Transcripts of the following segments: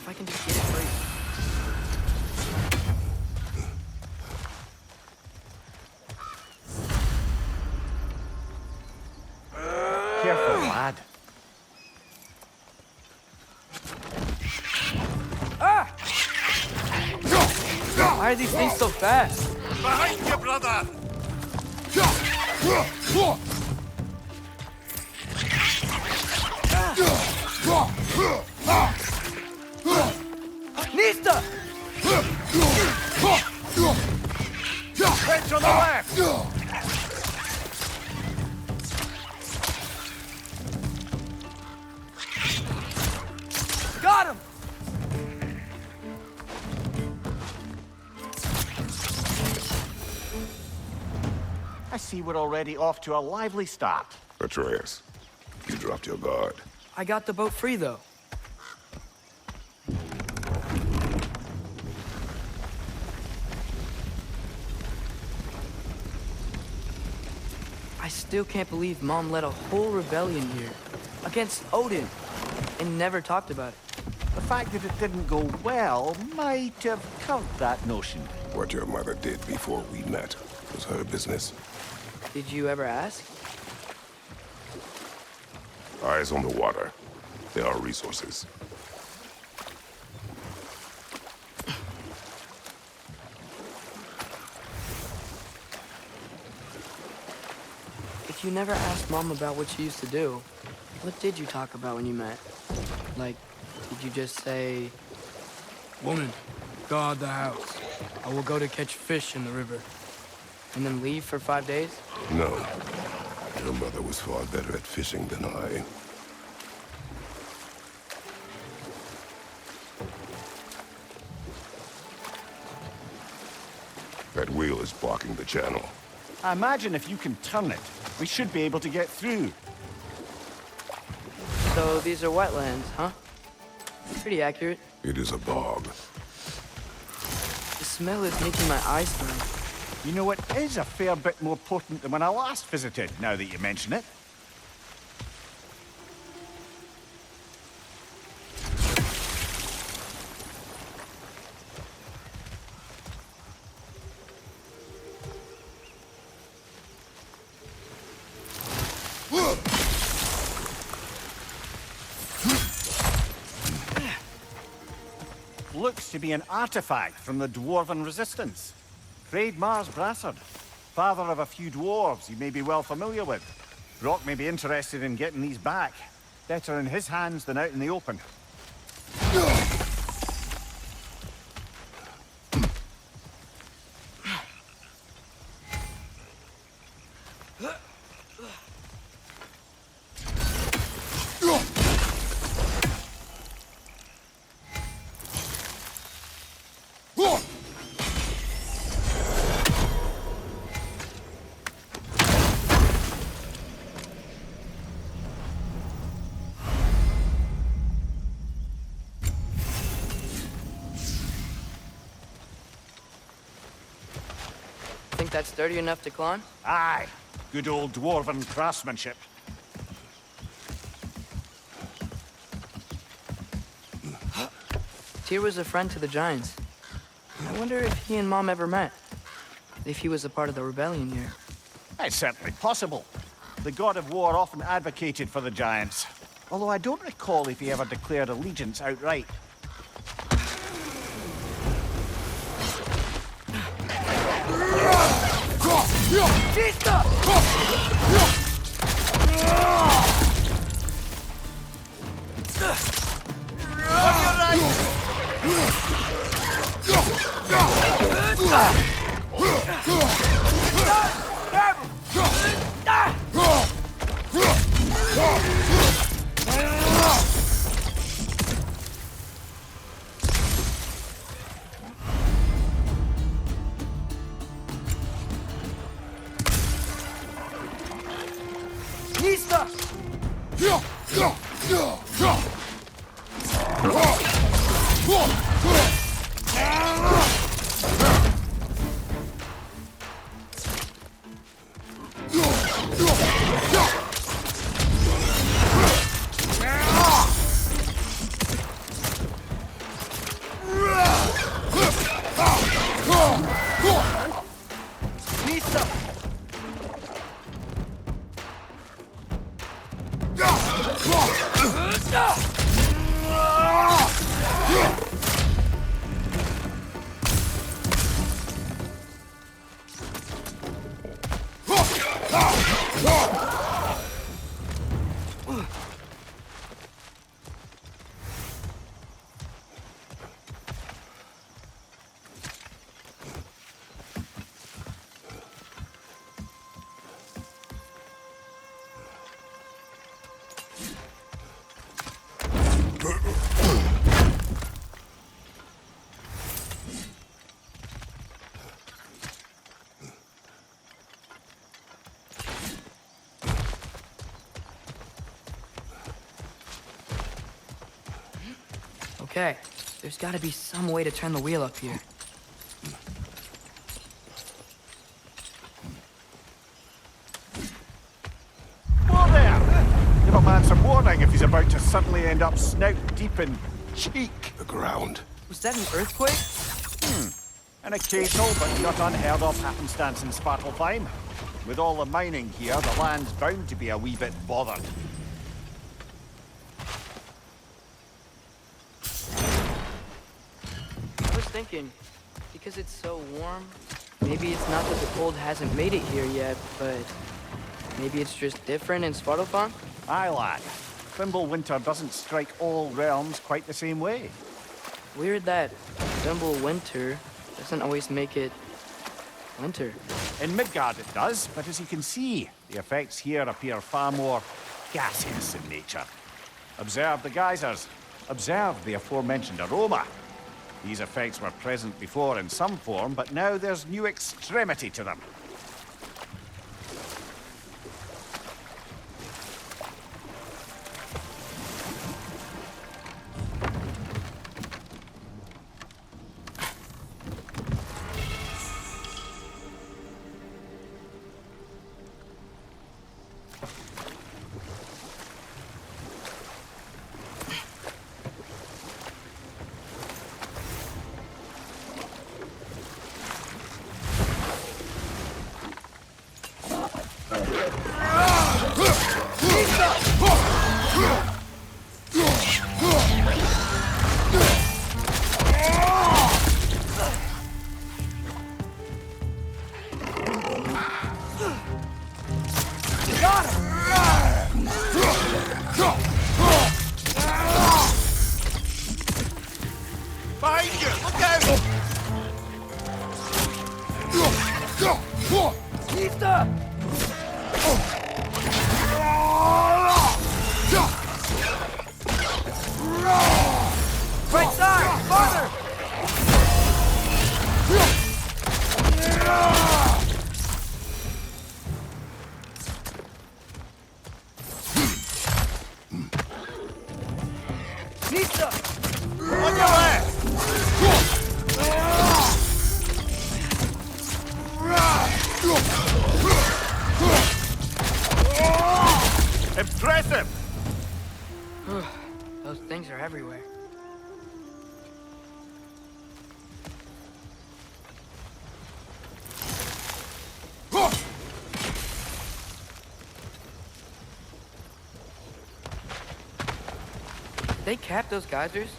if I can just get it free? Careful, lad. Ah! Why are these things so fast? Behind you, brother! Nista! Trench on the left! Got him! I see we're already off to a lively start. Atreus, you dropped your guard. I got the boat free, though. I still can't believe Mom led a whole rebellion here. Against Odin. And never talked about it. The fact that it didn't go well might have curved that notion. What your mother did before we met was her business. Did you ever ask? Eyes on the water. There are resources. If you never asked Mom about what she used to do, what did you talk about when you met? Like, did you just say, "Woman, guard the house. I will go to catch fish in the river," and then leave for 5 days? No. Your mother was far better at fishing than I. That wheel is blocking the channel. I imagine if you can turn it, we should be able to get through. So these are wetlands, huh? Pretty accurate. It is a bog. The smell is making my eyes burn. You know, it is a fair bit more potent than when I last visited, now that you mention it. Looks to be an artifact from the Dwarven Resistance. Mars Brassard, father of a few dwarves you may be well familiar with. Brock may be interested in getting these back. Better in his hands than out in the open. Think that's sturdy enough to climb? Aye, good old Dwarven craftsmanship. Tyr was a friend to the Giants. I wonder if he and Mom ever met. If he was a part of the rebellion here. It's certainly possible. The god of war often advocated for the Giants. Although I don't recall if he ever declared allegiance outright. Okay, there's gotta be some way to turn the wheel up here. Whoa there! Give a man some warning if he's about to suddenly end up snout deep in cheek. The ground. Was that an earthquake? An occasional but not unheard of happenstance in Svartalfheim. With all the mining here, the land's bound to be a wee bit bothered. I was thinking, because it's so warm, maybe it's not that the cold hasn't made it here yet, but maybe it's just different in Svartalfheim? Aye, lad. Thimble winter doesn't strike all realms quite the same way. Weird that Thimble winter doesn't always make it winter. In Midgard it does, but as you can see, the effects here appear far more gaseous in nature. Observe the geysers. Observe the aforementioned aroma. These effects were present before in some form, but now there's new extremity to them. Right side! Farther! Nista! On your left! Impressive! Those things are everywhere. They capped those geysers?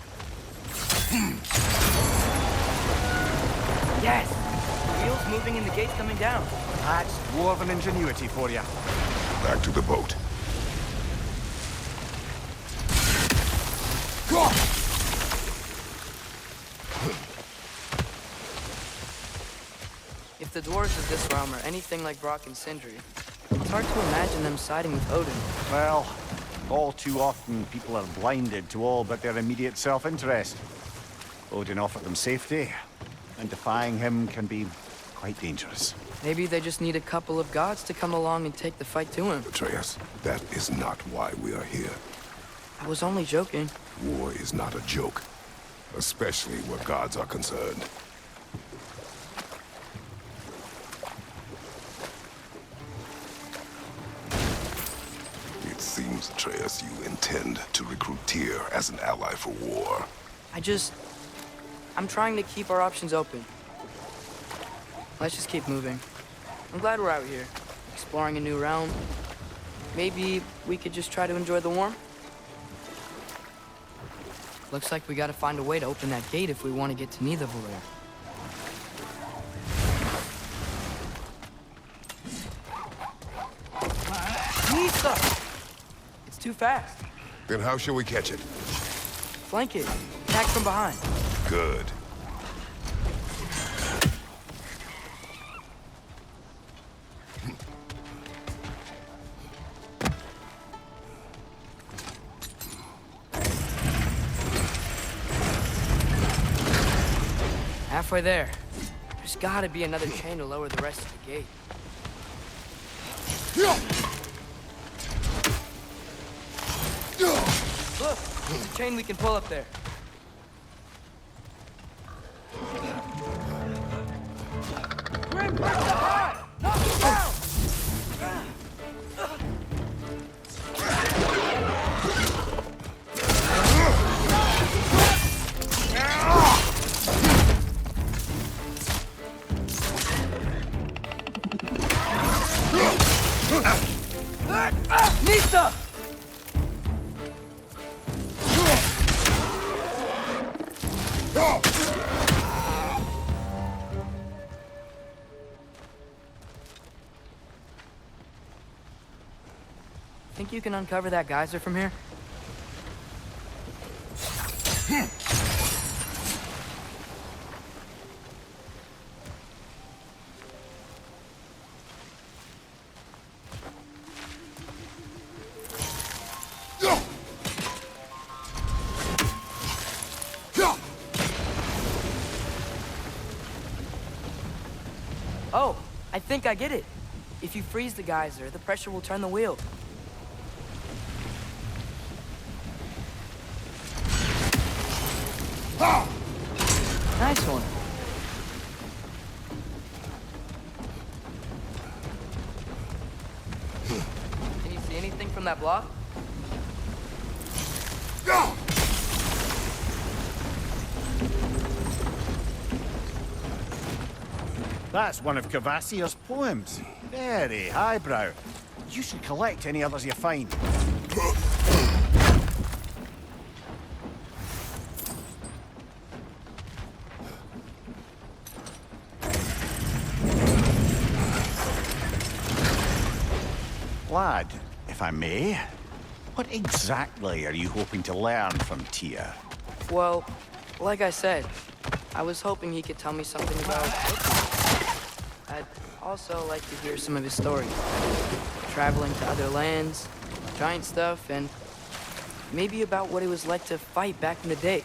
Yes! Wheels moving and the gates coming down. That's dwarven ingenuity for you. Back to the boat. If the dwarves of this realm are anything like Brock and Sindri, it's hard to imagine them siding with Odin. Well, all too often people are blinded to all but their immediate self-interest. Odin offered them safety, and defying him can be quite dangerous. Maybe they just need a couple of gods to come along and take the fight to him. Atreus, that is not why we are here. I was only joking. War is not a joke, especially where gods are concerned. It seems, Atreus, you intend to recruit Tyr as an ally for war. I'm trying to keep our options open. Let's just keep moving. I'm glad we're out here, exploring a new realm. Maybe we could just try to enjoy the warmth? Looks like we gotta find a way to open that gate if we want to get to Nidavellir. Nisa! It's too fast. Then how shall we catch it? Flank it. Attack from behind. Good. Halfway there. There's gotta be another chain to lower the rest of the gate. Look! There's a chain we can pull up there. Grim, break the heart! Knock it down! Nisa! Think you can uncover that geyser from here? Oh, I think I get it. If you freeze the geyser, the pressure will turn the wheel. Nice one. Can you see anything from that block? That's one of Cavassier's poems. Very highbrow. You should collect any others you find. Lad, if I may, what exactly are you hoping to learn from Tyr? Well, like I said, I was hoping he could tell me something about... I'd also like to hear some of his stories. Traveling to other lands, giant stuff, and maybe about what it was like to fight back in the day.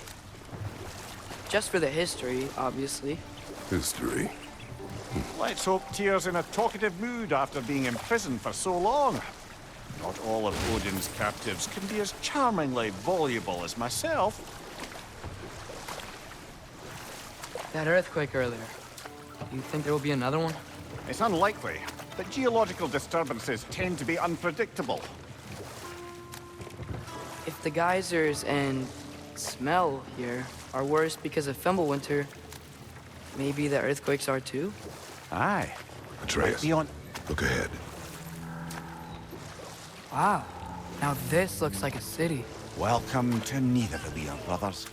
Just for the history, obviously. History. Let's hope Tyr's in a talkative mood after being imprisoned for so long. Not all of Odin's captives can be as charmingly voluble as myself. That earthquake earlier. Do you think there will be another one? It's unlikely, but geological disturbances tend to be unpredictable. If the geysers and smell here are worse because of Fimbulwinter, maybe the earthquakes are too? Aye. Atreus, Beyond. look ahead. Wow. Now this looks like a city. Welcome to Nidavellir, brothers.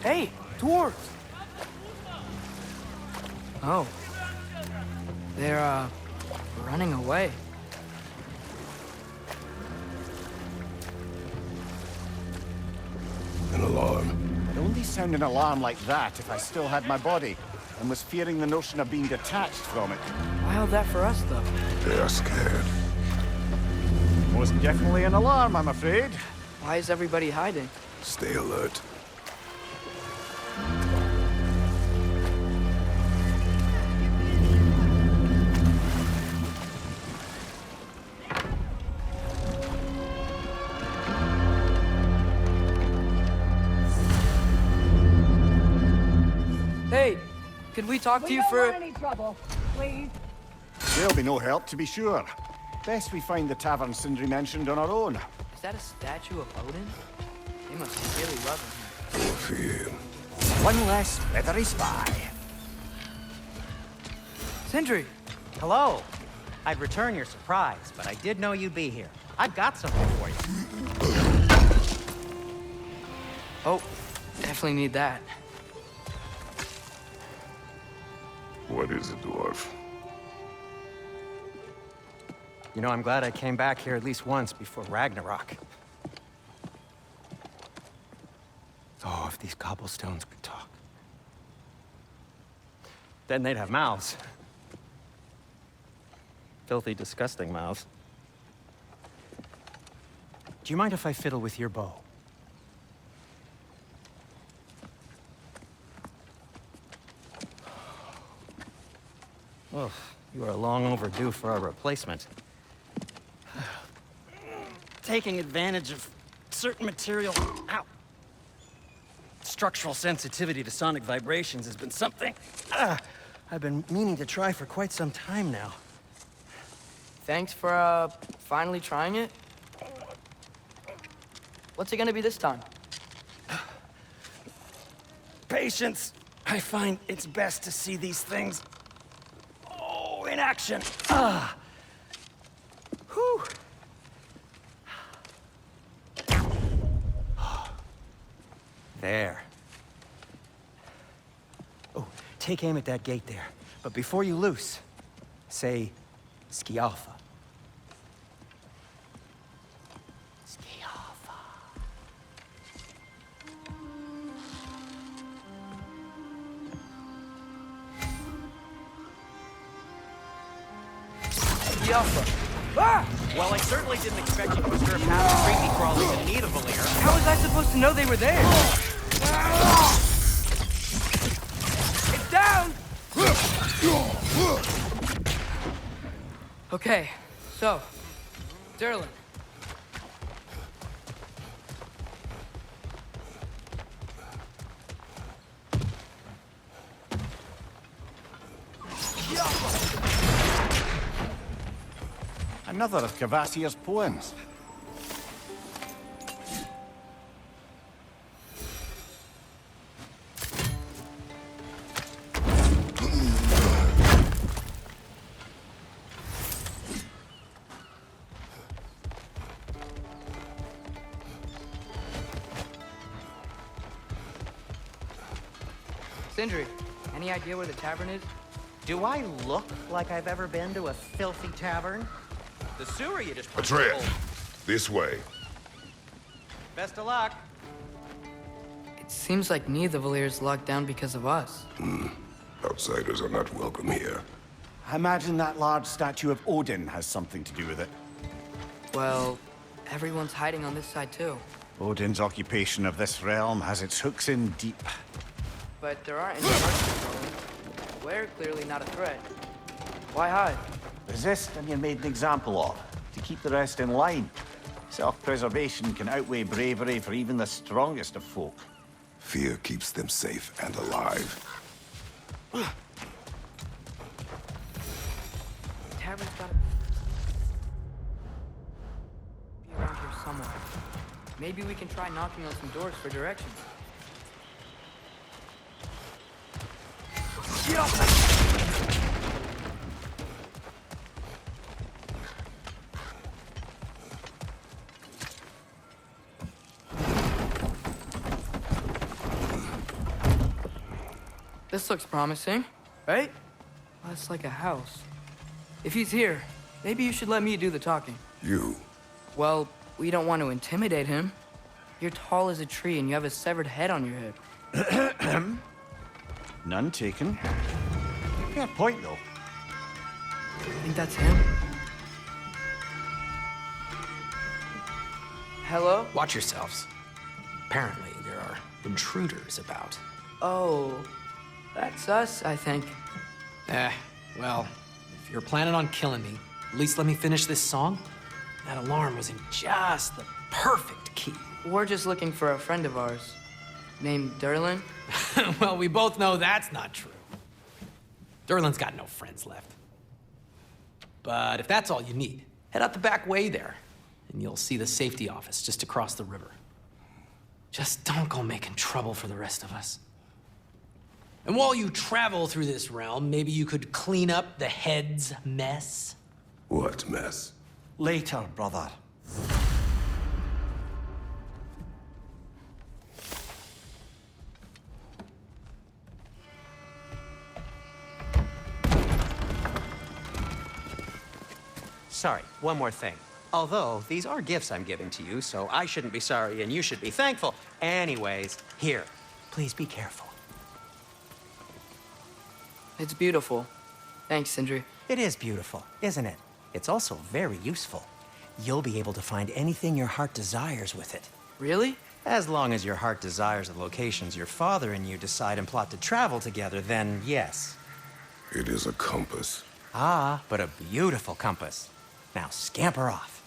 Hey, dwarves! Oh. They're, running away. An alarm. I'd only sound an alarm like that if I still had my body, and was fearing the notion of being detached from it. Why held that for us, though? They are scared. Most definitely an alarm, I'm afraid. Why is everybody hiding? Stay alert. Hey, could we talk to you for... We don't want any trouble, please. There'll be no help, to be sure. Best we find the tavern Sindri mentioned on our own. Is that a statue of Odin? They must really love him. Poor fear. One less feathery spy. Sindri! Hello. I'd return your surprise, but I did know you'd be here. I've got something for you. Oh, definitely need that. What is it, dwarf? You know, I'm glad I came back here at least once before Ragnarok. Oh, if these cobblestones could talk. Then they'd have mouths. Filthy, disgusting mouths. Do you mind if I fiddle with your bow? Oh, you are long overdue for a replacement. Taking advantage of certain material. Ow! Structural sensitivity to sonic vibrations has been something I've been meaning to try for quite some time now. Thanks for, finally trying it. What's it gonna be this time? Patience. I find it's best to see these things, in action. Whew. There. Oh, take aim at that gate there. But before you loose, say, Skialfa. Skialfa. Skialfa. Ah! Well, I certainly didn't expect you to observe half the creepy crawlers in need of a lair. How was I supposed to know they were there? It's down! Okay, so, Derlin. Another of Kvasir's poems. Sindri, any idea where the tavern is? Do I look like I've ever been to a filthy tavern? The sewer you just... Atreus, this way. Best of luck. It seems like neither Valyr's locked down because of us. Outsiders are not welcome here. I imagine that large statue of Odin has something to do with it. Well, everyone's hiding on this side too. Odin's occupation of this realm has its hooks in deep. But there aren't any merchants going. We're clearly not a threat. Why hide? Resist and you're made an example of, to keep the rest in line. Self-preservation can outweigh bravery for even the strongest of folk. Fear keeps them safe and alive. The tavern's gotta be around here somewhere. Maybe we can try knocking on some doors for directions. This looks promising, right? Well, it's like a house. If he's here, maybe you should let me do the talking. You. Well, we don't want to intimidate him. You're tall as a tree and you have a severed head on your head. None taken. Fair point, though. I think that's him. Hello? Watch yourselves. Apparently, there are intruders about. Oh, that's us, I think. Well, if you're planning on killing me, at least let me finish this song. That alarm was in just the perfect key. We're just looking for a friend of ours named Derlin. Well, we both know that's not true. Derlin's got no friends left. But if that's all you need, head out the back way there, and you'll see the safety office just across the river. Just don't go making trouble for the rest of us. And while you travel through this realm, maybe you could clean up the head's mess? What mess? Later, brother. sorry, one more thing. Although, these are gifts I'm giving to you, so I shouldn't be sorry and you should be thankful. Anyways, here, please be careful. It's beautiful. Thanks, Sindri. It is beautiful, isn't it? It's also very useful. You'll be able to find anything your heart desires with it. Really? As long as your heart desires the locations your father and you decide and plot to travel together, then yes. It is a compass. Ah, but a beautiful compass. Now scamper off.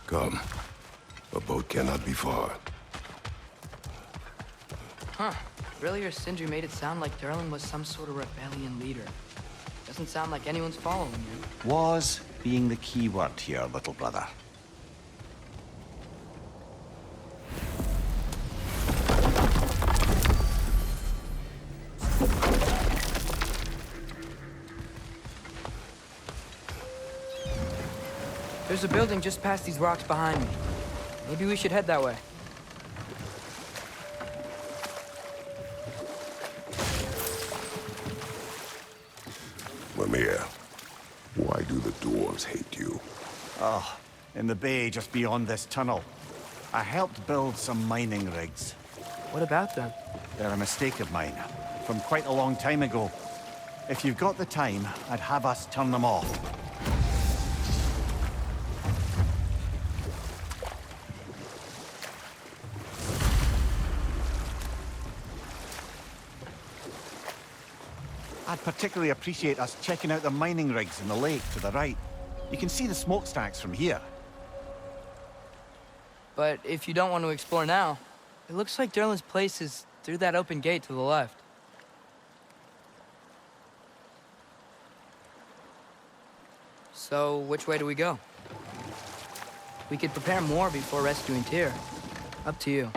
Come. A boat cannot be far. Huh. Earlier, Sindri made it sound like Durlin was some sort of rebellion leader. Doesn't sound like anyone's following you. Was being the key word here, little brother. There's a building just past these rocks behind me. Maybe we should head that way. Mimir, why do the dwarves hate you? Oh, in the bay just beyond this tunnel. I helped build some mining rigs. What about them? They're a mistake of mine, from quite a long time ago. If you've got the time, I'd have us turn them off. I'd particularly appreciate us checking out the mining rigs in the lake to the right. You can see the smokestacks from here. But if you don't want to explore now, it looks like Durlin's place is through that open gate to the left. So, which way do we go? We could prepare more before rescuing Tyr. Up to you.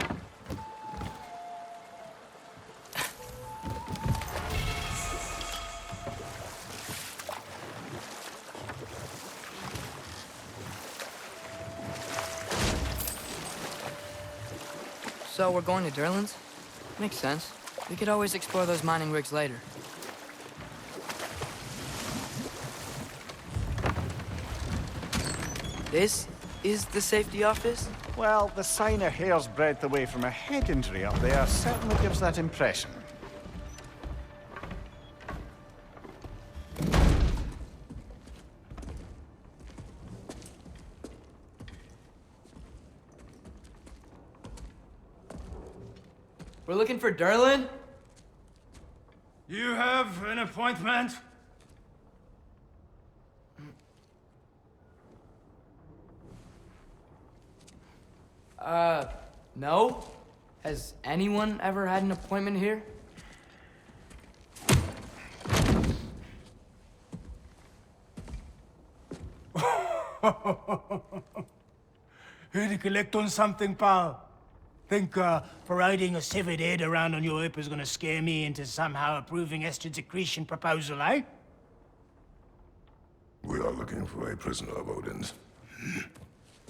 So we're going to Durlin's? Makes sense. We could always explore those mining rigs later. This is the safety office? Well, the sign a hair's breadth away from a head injury up there certainly gives that impression. We're looking for Durlin? You have an appointment? No? Has anyone ever had an appointment here? Here to collect on something, pal? Think, parading a severed head around on your hip is gonna scare me into somehow approving Esther's accretion proposal, eh? We are looking for a prisoner of Odin's.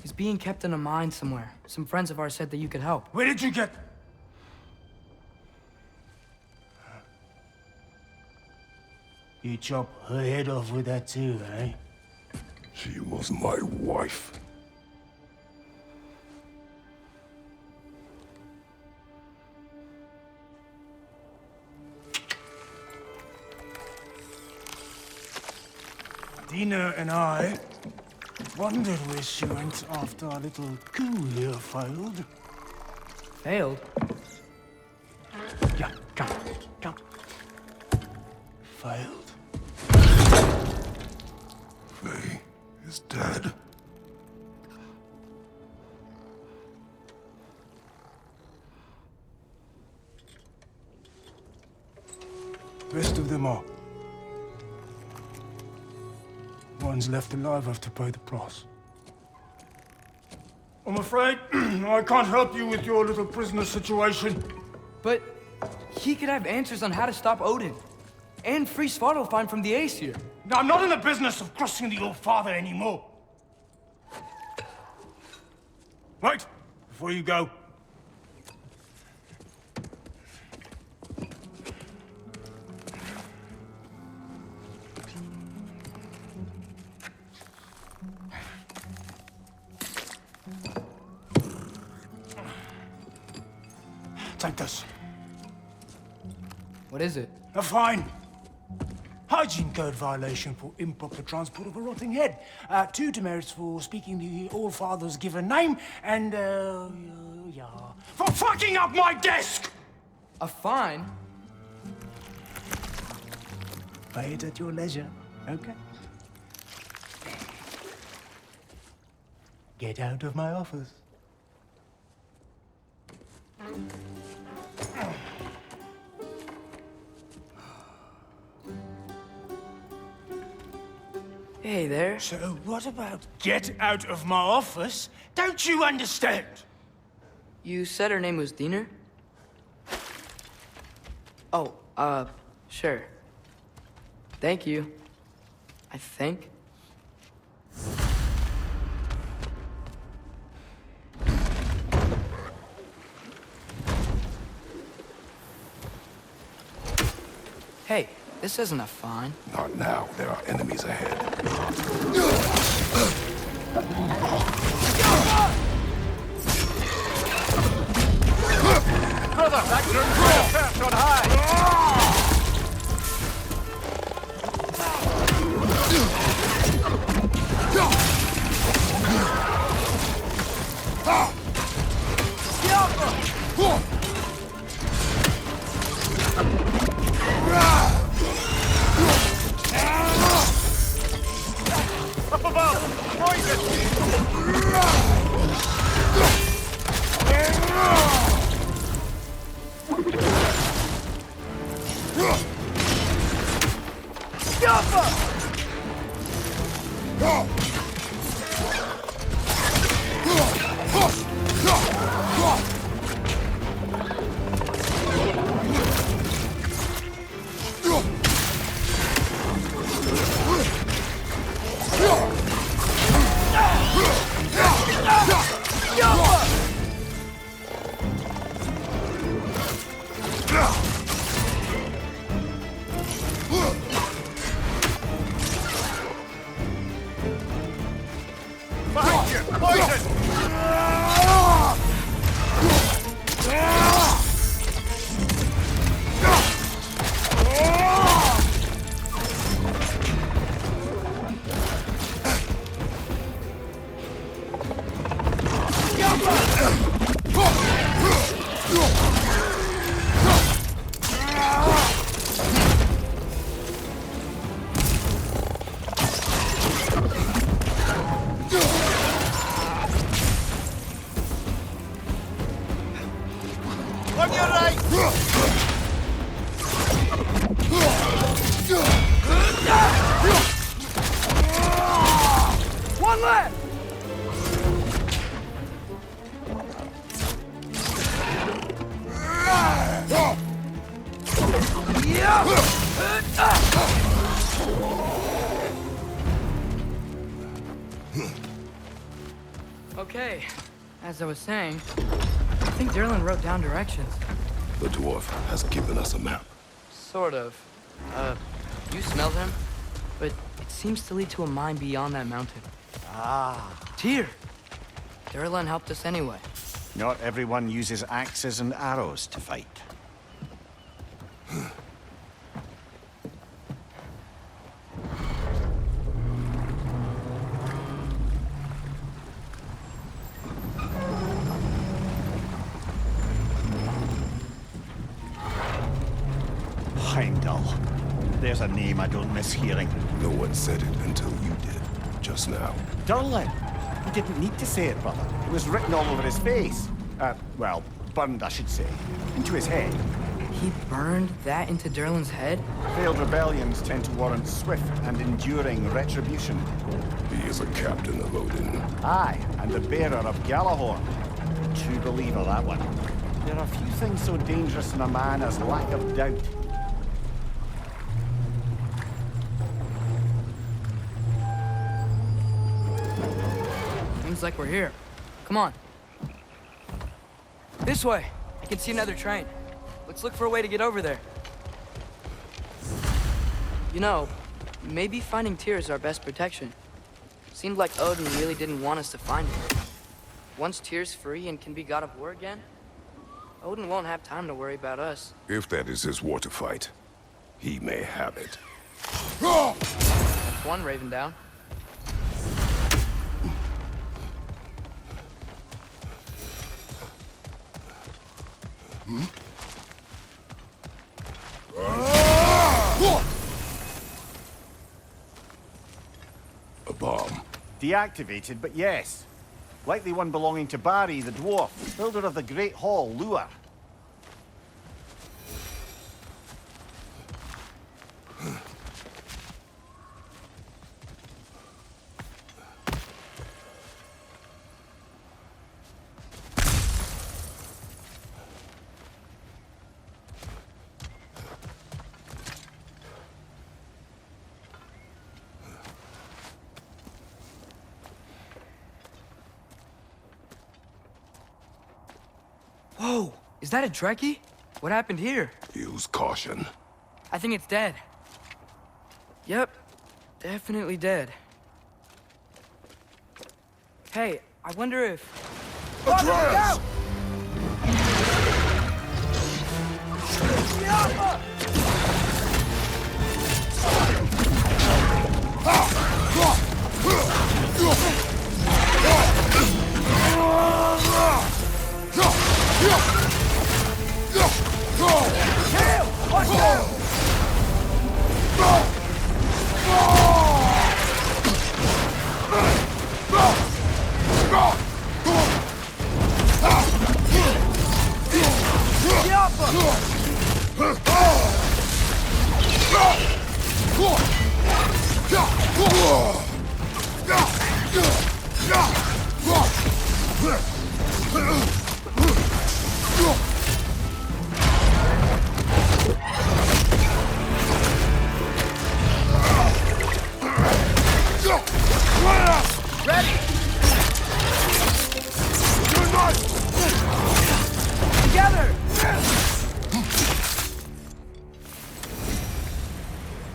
He's being kept in a mine somewhere. Some friends of ours said that you could help. Where did you get... You chop her head off with that too, eh? She was my wife. Dina and I wondered where she went after our little coup here failed. Failed? Yeah, come. Failed. Dad? Rest of them are. Ones left alive have to pay the price. I'm afraid I can't help you with your little prisoner situation. But he could have answers on how to stop Odin. And free Svartalfheim from the Aesir. Now, I'm not in the business of crossing the old father anymore. Right, before you go. Take this. What is it? A fine. Hygiene code violation for improper transport of a rotting head. 2 demerits for speaking the All-Father's given name, and, yeah. For fucking up my desk! A fine? Pay it at your leisure, okay? Get out of my office. Hey there. So what about get out of my office? Don't you understand? You said her name was Diener? Oh, sure. Thank you. I think. Hey, this isn't a fine. Not now. There are enemies ahead. Brother, back to your perch on high! Up above! Poison! Behind you! Poison! On your right! One left! Okay, as I was saying, I think Derlin wrote down directions. The dwarf has given us a map. Sort of. You smelled him? But it seems to lead to a mine beyond that mountain. Ah. Tyr! Derlin helped us anyway. Not everyone uses axes and arrows to fight. Heimdall. There's a name I don't miss hearing. No one said it until you did. just now? Durlin! He didn't need to say it, brother. It was written all over his face. Well, burned, I should say. Into his head. He burned that into Derlin's head? Failed rebellions tend to warrant swift and enduring retribution. He is a captain of Odin. Aye, and the bearer of Galahorn. True believer, that one. There are few things so dangerous in a man as lack of doubt. Seems like we're here. Come on. This way. I can see another train. Let's look for a way to get over there. You know, maybe finding Tyr is our best protection. Seemed like Odin really didn't want us to find him. Once Tyr's free and can be god of war again, Odin won't have time to worry about us. If that is his war to fight, he may have it. That's one Raven down. A bomb. Deactivated, but yes. Likely one belonging to Barry, the dwarf, builder of the Great Hall, Lure. Whoa! Is that a Trekkie? What happened here? Use caution. I think it's dead. Yep. Definitely dead. Hey, I wonder if... Atreus!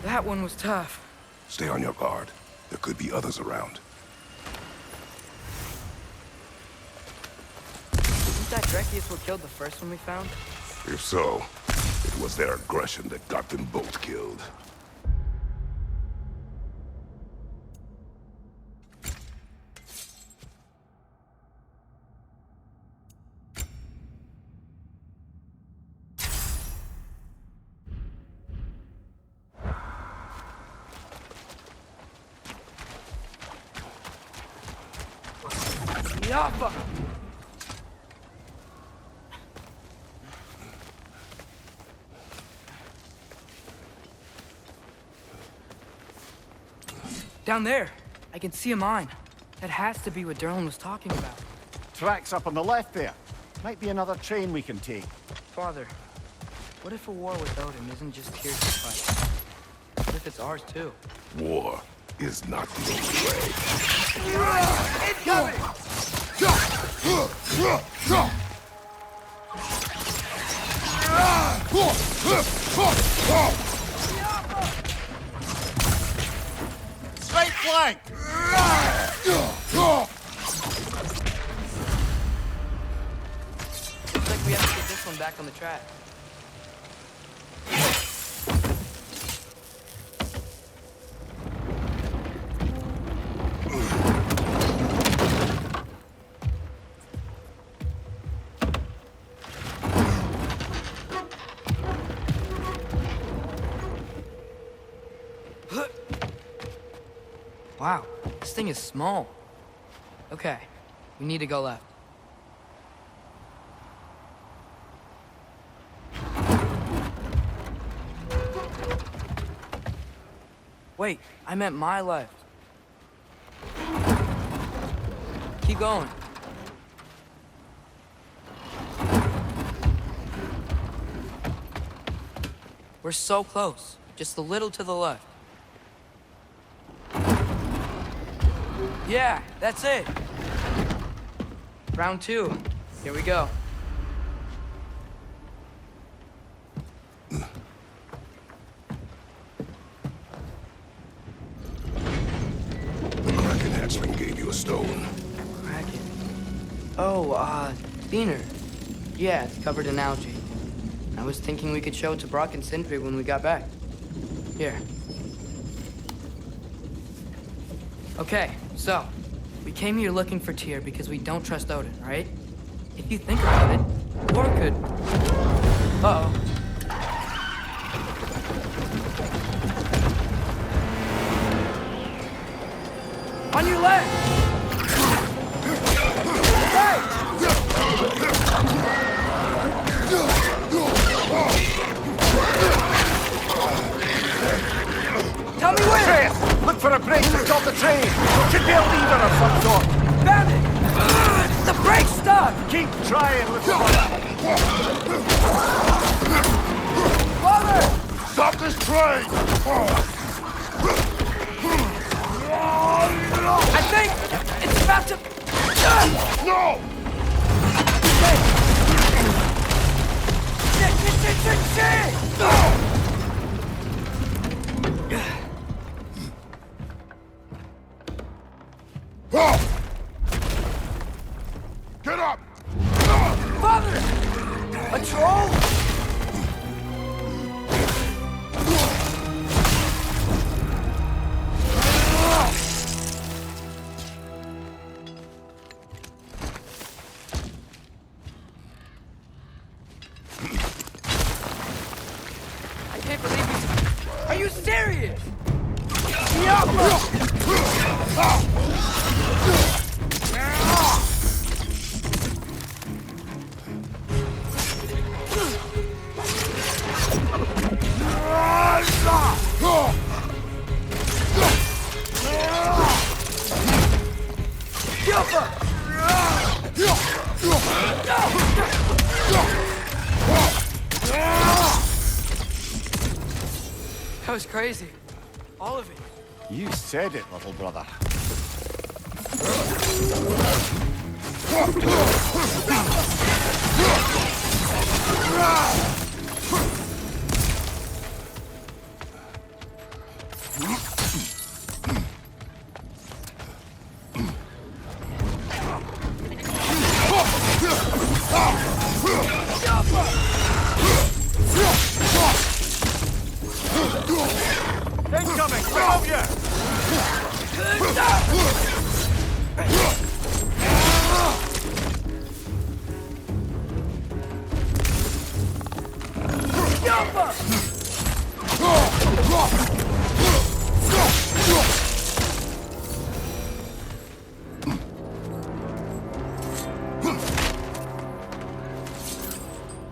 That one was tough. Stay on your guard. There could be others around. Isn't that Dreckius what killed the first one we found? If so, it was their aggression that got them both killed. Yappa! Down there, I can see a mine. That has to be what Derlin was talking about. Tracks up on the left there. Might be another train we can take. Father, what if a war with Odin isn't just Tyr's to fight? What if it's ours too? War is not the only way. Incoming! Straight flank! Looks like we have to get this one back on the track. Wow, This thing is small. Okay, we need to go left. Wait, I meant my left. Keep going. We're so close. Just a little to the left. Yeah, that's it. Round 2. Here we go. The Kraken hatchling gave you a stone. Kraken. Oh, Beaner. Yeah, it's covered in algae. I was thinking we could show it to Brock and Sindri when we got back. Here. Okay, so, we came here looking for Tyr because we don't trust Odin, right? If you think about it, Thor could... Uh-oh. On your left! Hey! Tell me where! Atreus, look for a break to stop the train! Should be a lever of some sort! Found it! The brake's stuck! Keep trying, little one! Father! Stop this train! I think it's about to... No! Shit! Get up! Father! A troll? I can't believe you... Are you serious? That was crazy. All of it. You said it, little brother. Incoming! Stop you!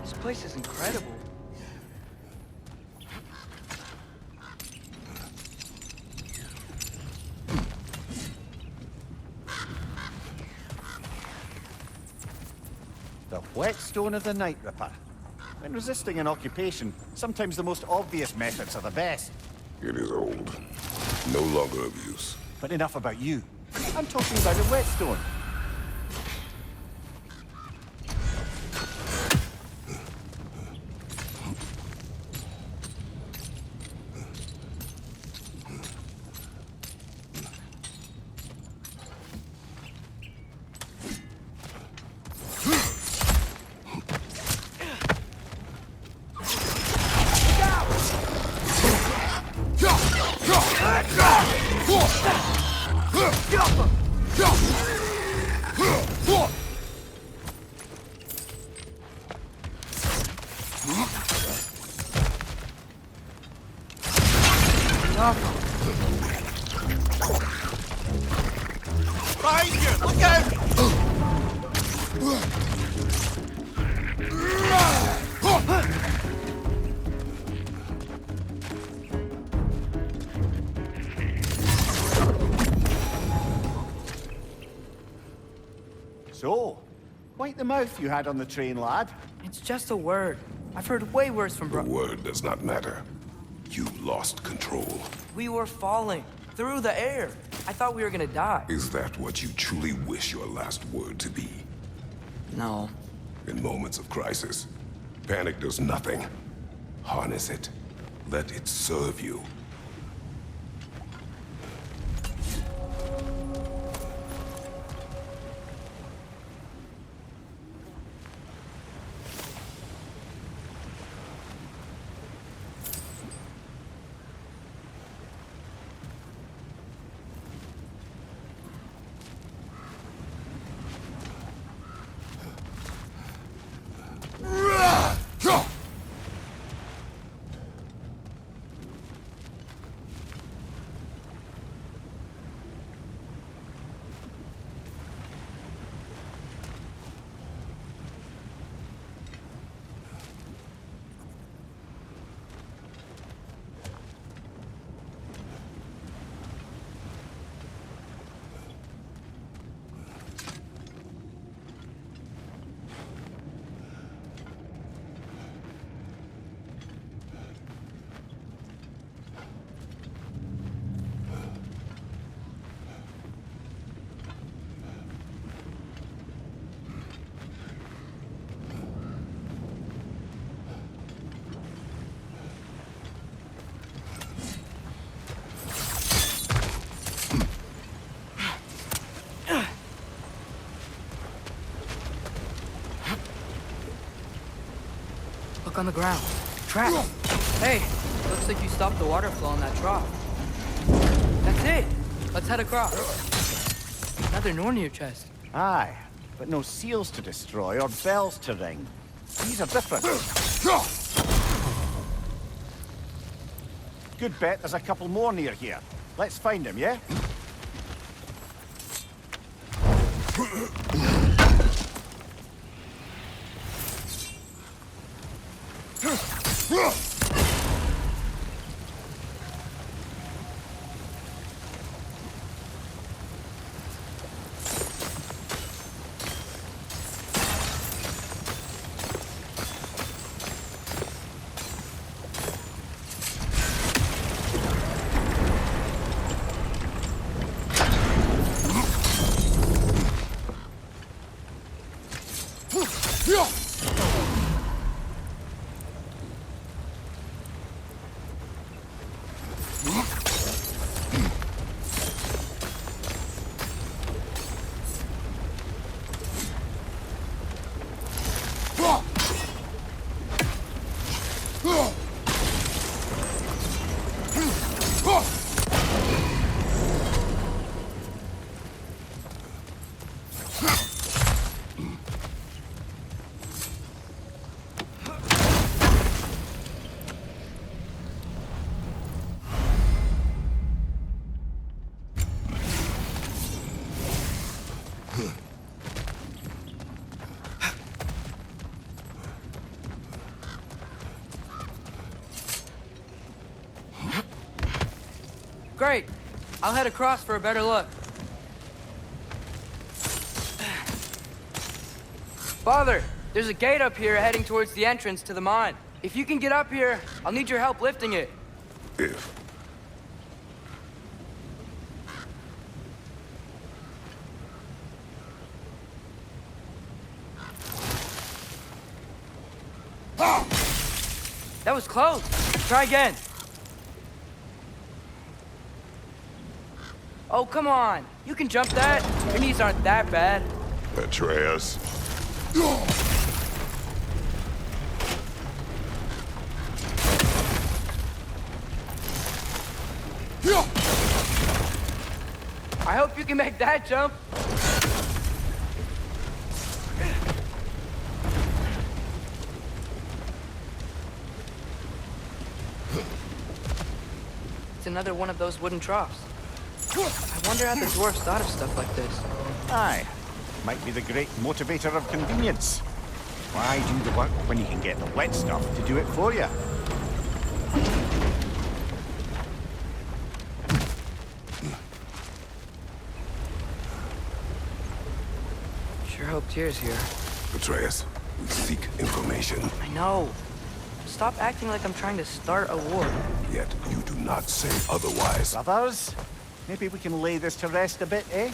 This place is incredible. The whetstone of the Night Ripper. When resisting an occupation, sometimes the most obvious methods are the best. It is old. No longer of use. But enough about you. I'm talking about the whetstone. like the mouth you had on the train, lad. It's just a word. I've heard way worse from The word does not matter. You lost control. We were falling through the air. I thought we were gonna die. Is that what you truly wish your last word to be? No. In moments of crisis, panic does nothing. Harness it. Let it serve you. Look on the ground. Trap. Hey, looks like you stopped the water flow in that trough. That's it. Let's head across. Another Nornir chest. Aye, but no seals to destroy or bells to ring. These are different. Good bet there's a couple more near here. Let's find them, yeah? Great. I'll head across for a better look. Father, there's a gate up here heading towards the entrance to the mine. If you can get up here, I'll need your help lifting it. If. That was close. Try again. Oh, come on. You can jump that. Your knees aren't that bad. Atreus. I hope you can make that jump. It's another one of those wooden troughs. I wonder how the dwarves thought of stuff like this. Aye. Might be the great motivator of convenience. Why do the work when you can get the wet stuff to do it for you? Sure hope Tyr's here. Atreus, we seek information, I know. Stop acting like I'm trying to start a war. yet you do not say otherwise. Brothers, maybe we can lay this to rest a bit, eh?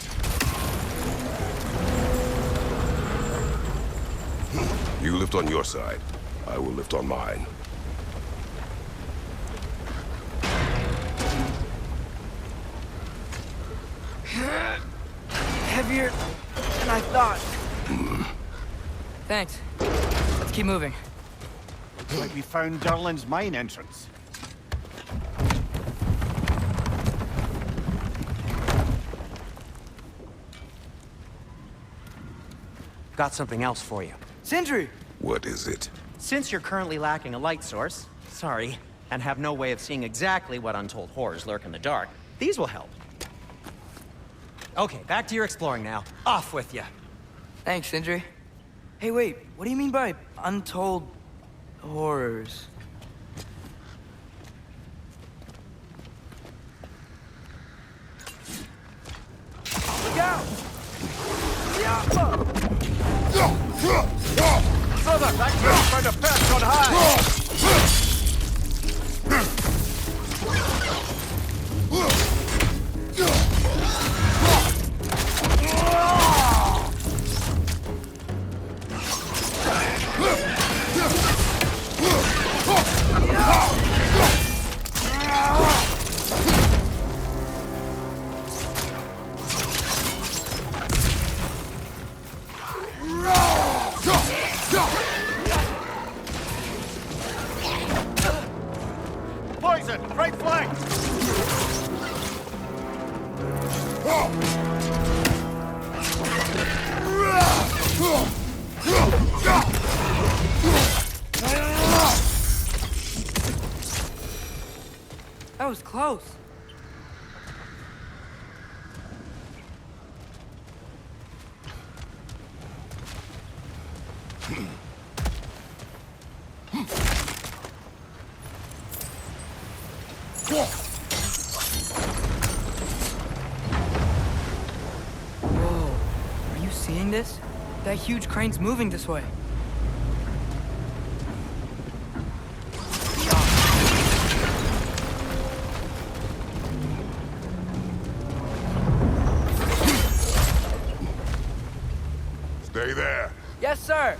You lift on your side. I will lift on mine. Heavier than I thought. Thanks. Let's keep moving. Looks like we found Durlin's mine entrance. Got something else for you. Sindri! What is it? Since you're currently lacking a light source, sorry, and have no way of seeing exactly what untold horrors lurk in the dark, these will help. Okay, back to your exploring now. Off with you. Thanks, Sindri. Hey, wait, what do you mean by untold horrors? Look out! Yeah! Brother, that girl found a perch on high! Poison! Right flank! That was close. Whoa, are you seeing this? That huge crane's moving this way. Stay there. Yes, sir.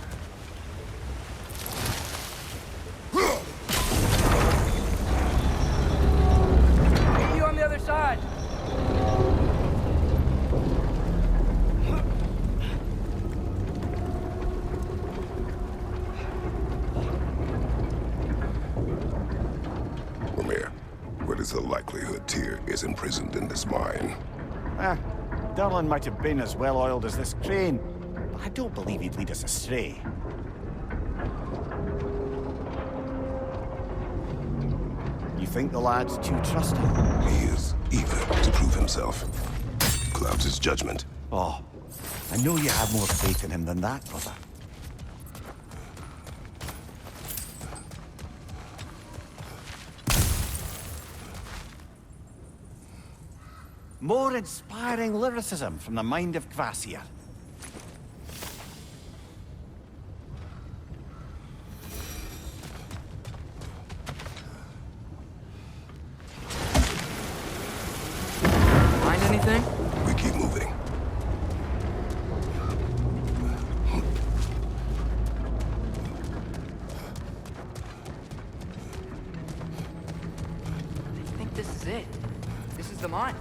Meet you on the other side. Lemire, what is the likelihood Tyr is imprisoned in this mine? Durlin might have been as well-oiled as this crane, but I don't believe he'd lead us astray. You think the lad's too trusting? He is eager to prove himself. Clouds his judgment. Oh, I know you have more faith in him than that, brother. More inspiring lyricism from the mind of Kvasir. Find anything? We keep moving. I think this is it. This is the mine.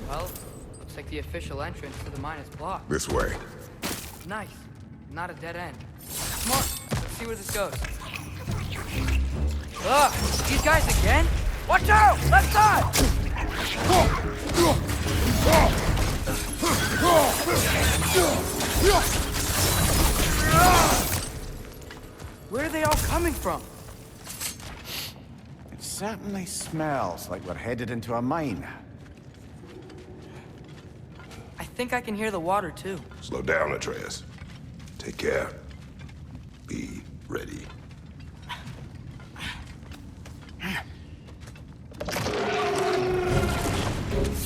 Well, looks like the official entrance to the mine is blocked. This way. Nice. Not a dead end. Come on, let's see where this goes. Ugh, these guys again? Watch out! Left side! Where are they all coming from? It certainly smells like we're headed into a mine. I think I can hear the water too. Slow down, Atreus. Take care. Be ready.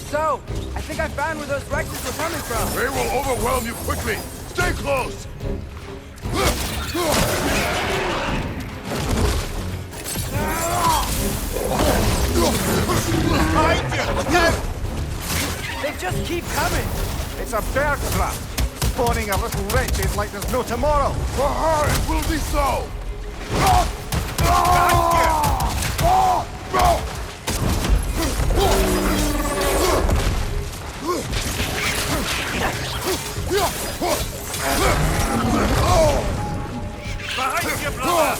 so. I think I found where those Rexes were coming from. They will overwhelm you quickly. Stay close! Behind you! Look out! They just keep coming. It's a bird trap. Spawning a little wretches like there's no tomorrow. For her, it will be so! Behind you, brother!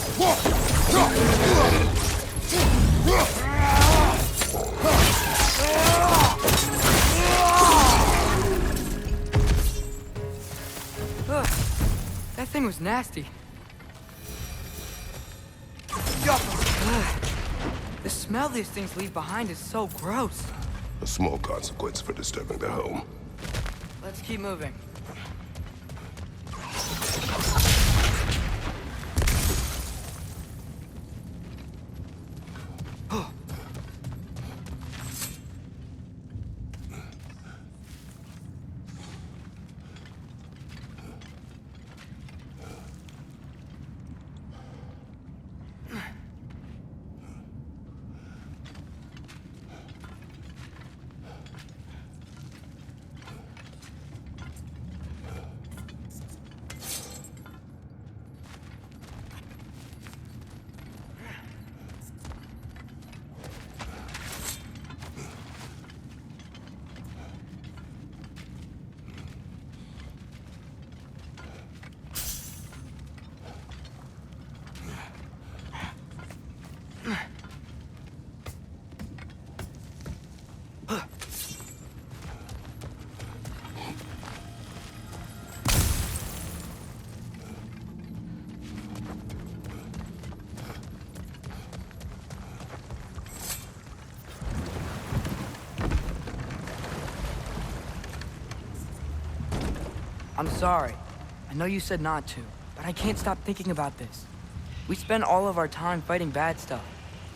Ugh, that thing was nasty. Ugh, the smell these things leave behind is so gross. A small consequence for disturbing their home. Let's keep moving. I'm sorry. I know you said not to, but I can't stop thinking about this. We spend all of our time fighting bad stuff,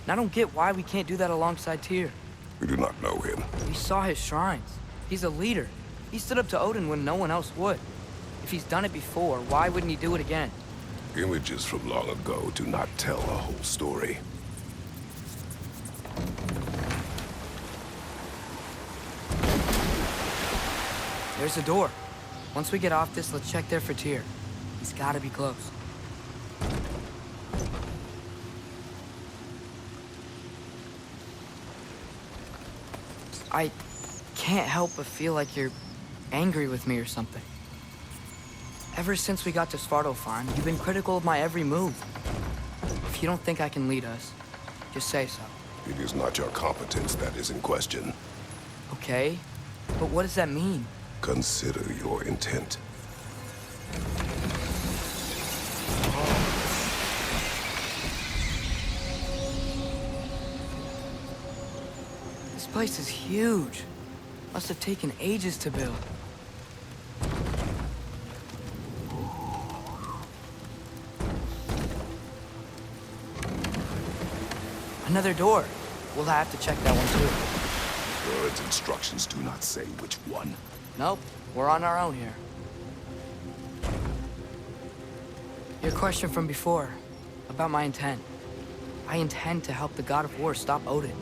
and I don't get why we can't do that alongside Tyr. We do not know him. We saw his shrines. He's a leader. He stood up to Odin when no one else would. If he's done it before, why wouldn't he do it again? Images from long ago do not tell a whole story. There's a door. Once we get off this, let's check there for Tyr. He's gotta be close. I can't help but feel like you're angry with me or something. Ever since we got to Svartalfheim, you've been critical of my every move. If you don't think I can lead us, just say so. It is not your competence that is in question. Okay? But what does that mean? Consider your intent. This place is huge. Must have taken ages to build. Another door. We'll have to check that one too. Bird's instructions do not say which one. Nope, we're on our own here. Your question from before, about my intent. I intend to help the God of War stop Odin.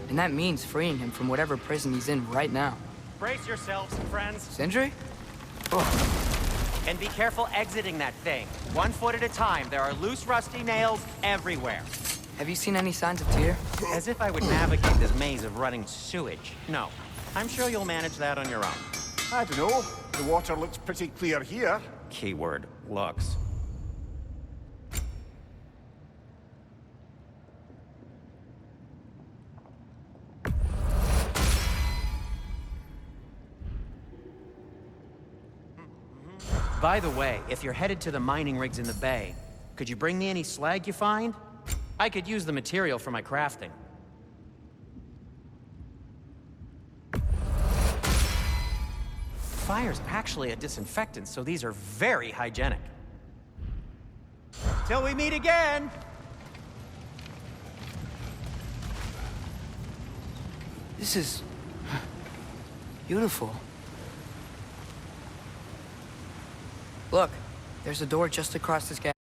And that means freeing him from whatever prison he's in right now. Brace yourselves, friends. Sindri? And be careful exiting that thing. 1 foot at a time. There are loose, rusty nails everywhere. Have you seen any signs of Tyr? As if I would navigate this maze of running sewage. No. I'm sure you'll manage that on your own. I don't know. The water looks pretty clear here. Keyword, looks. By the way, if you're headed to the mining rigs in the bay, could you bring me any slag you find? I could use the material for my crafting. Fire's actually a disinfectant, so these are very hygienic. Till we meet again! This is Beautiful. Look, there's a door just across this gap.